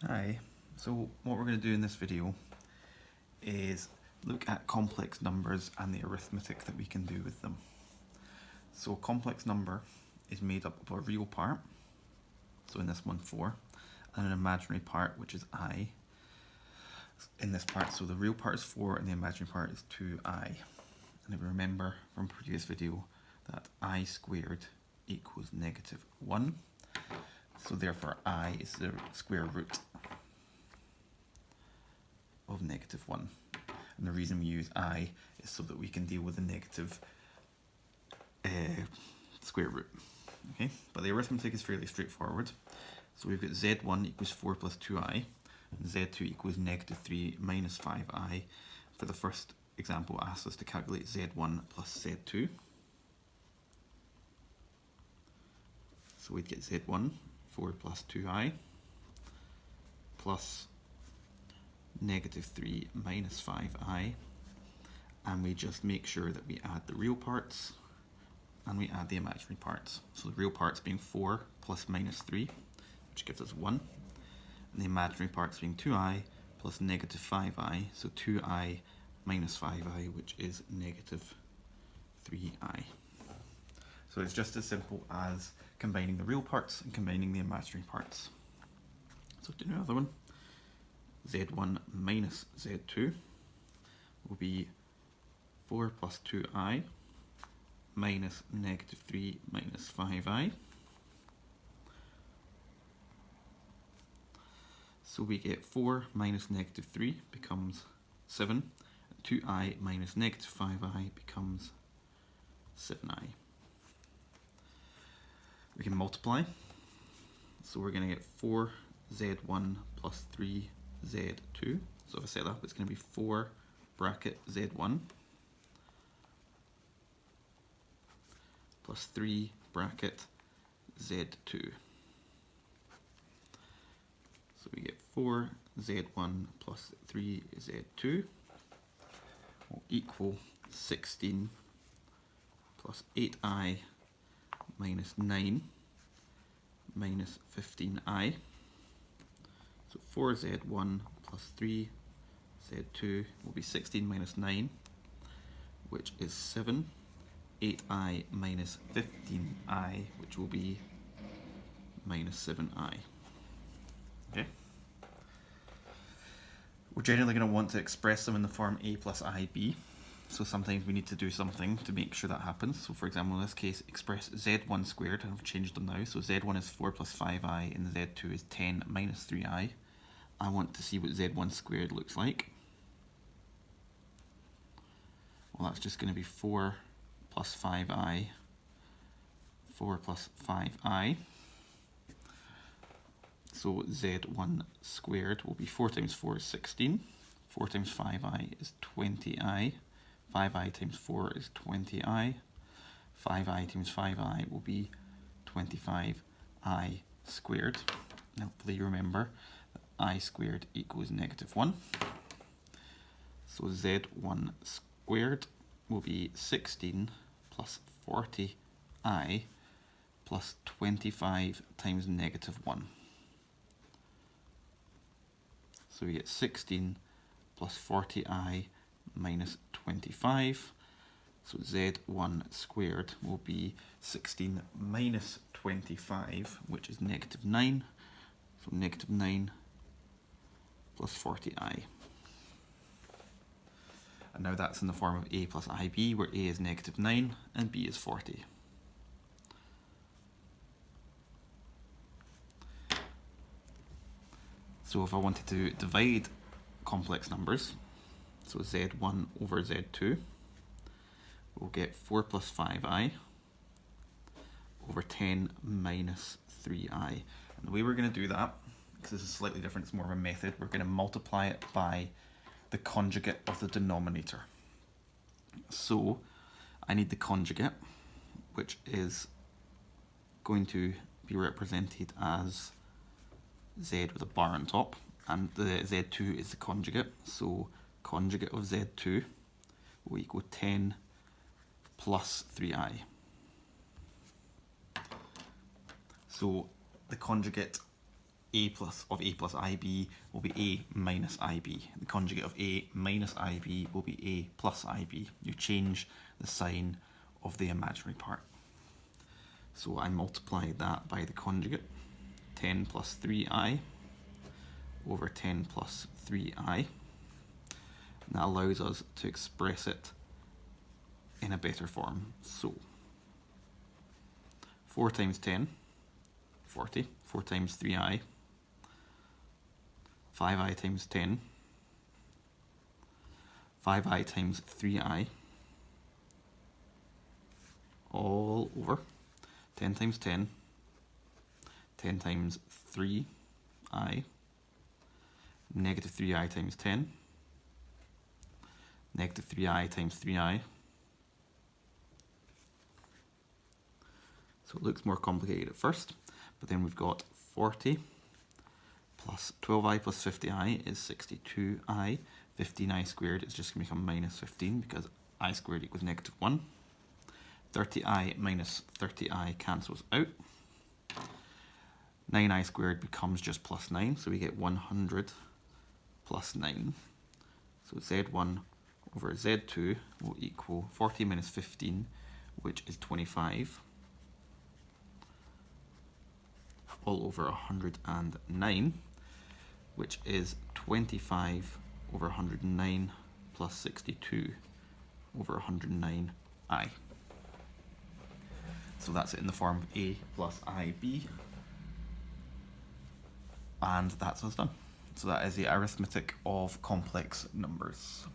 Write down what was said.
Hi, so what we're going to do in this video is look at complex numbers and the arithmetic that we can do with them. So a complex number is made up of a real part, so in this one 4, and an imaginary part which is I in this part. So the real part is 4 and the imaginary part is 2I. And if you remember from previous video that I squared equals -1, so therefore I is the square root of -1. And the reason we use I is so that we can deal with the negative square root. Okay, but the arithmetic is fairly straightforward. So we've got z1 equals 4 plus 2i, and z2 equals -3 minus 5i. For the first example, it asks us to calculate z1 plus z2. So we'd get z1, 4 plus 2i, plus -3 minus 5i, and we just make sure that we add the real parts and we add the imaginary parts. So the real parts being 4 plus -3, which gives us 1, and the imaginary parts being 2i plus -5i, so 2i minus 5i, which is -3i. So it's just as simple as combining the real parts and combining the imaginary parts. So to do another one, z1 minus z2 will be 4 plus 2i minus -3 minus 5i. So we get 4 minus -3 becomes 7, and 2i minus -5i becomes 7i. We can multiply, so we're going to get 4z1 plus 3z2. So if I set that up, it's going to be 4 bracket z1 plus 3 bracket z2. So we get 4z1 plus 3z2 will equal 16 plus 8i minus 9 minus 15i. So 4z1 plus 3z2 will be 16 minus 9, which is 7. 8i minus 15i, which will be minus 7i. Okay. We're generally going to want to express them in the form a plus ib. So sometimes we need to do something to make sure that happens. So for example, in this case, express z1 squared. I've changed them now. So z1 is 4 plus 5i and z2 is 10 minus 3i. I want to see what z1 squared looks like. Well, that's just going to be 4 plus 5i, 4 plus 5i. So z1 squared will be 4 times 4 is 16, 4 times 5i is 20i, 5i times 4 is 20i, 5i times 5i will be 25i squared. Now hopefully you remember that I squared equals -1. So z1 squared will be 16 plus 40i plus 25 times -1. So we get 16 plus 40i minus 25. So z1 squared will be 16 minus 25, which is -9. So -9 plus 40i. And now that's in the form of a plus ib, where a is -9 and b is 40. So if I wanted to divide complex numbers, so z1 over z2, we'll get 4 plus 5i over 10 minus 3i. And the way we're going to do that, because this is slightly different, it's more of a method, we're going to multiply it by the conjugate of the denominator. So I need the conjugate, which is going to be represented as z with a bar on top, and the z2 is the conjugate, so conjugate of z2 will equal 10 plus 3i. So the conjugate a plus ib will be a minus ib. The conjugate of a minus ib will be a plus ib. You change the sign of the imaginary part. So I multiply that by the conjugate, 10 plus 3i over 10 plus 3i. And that allows us to express it in a better form. So 4 times 10, 40. 4 times 3i, 5i times 10, 5i times 3i, all over 10 times 10, 10 times 3i, negative 3i times 10, negative 3i times 3i. So it looks more complicated at first, but then we've got 40 plus 12i plus 50i is 62i. 15i squared is just going to become minus 15 because I squared equals negative 1. 30i minus 30i cancels out. 9i squared becomes just plus 9, so we get 100 plus 9. So z1 over z2 will equal 40 minus 15, which is 25, all over 109, which is 25 over 109 plus 62 over 109i. So that's it in the form of a plus ib. And that's us done. So that is the arithmetic of complex numbers.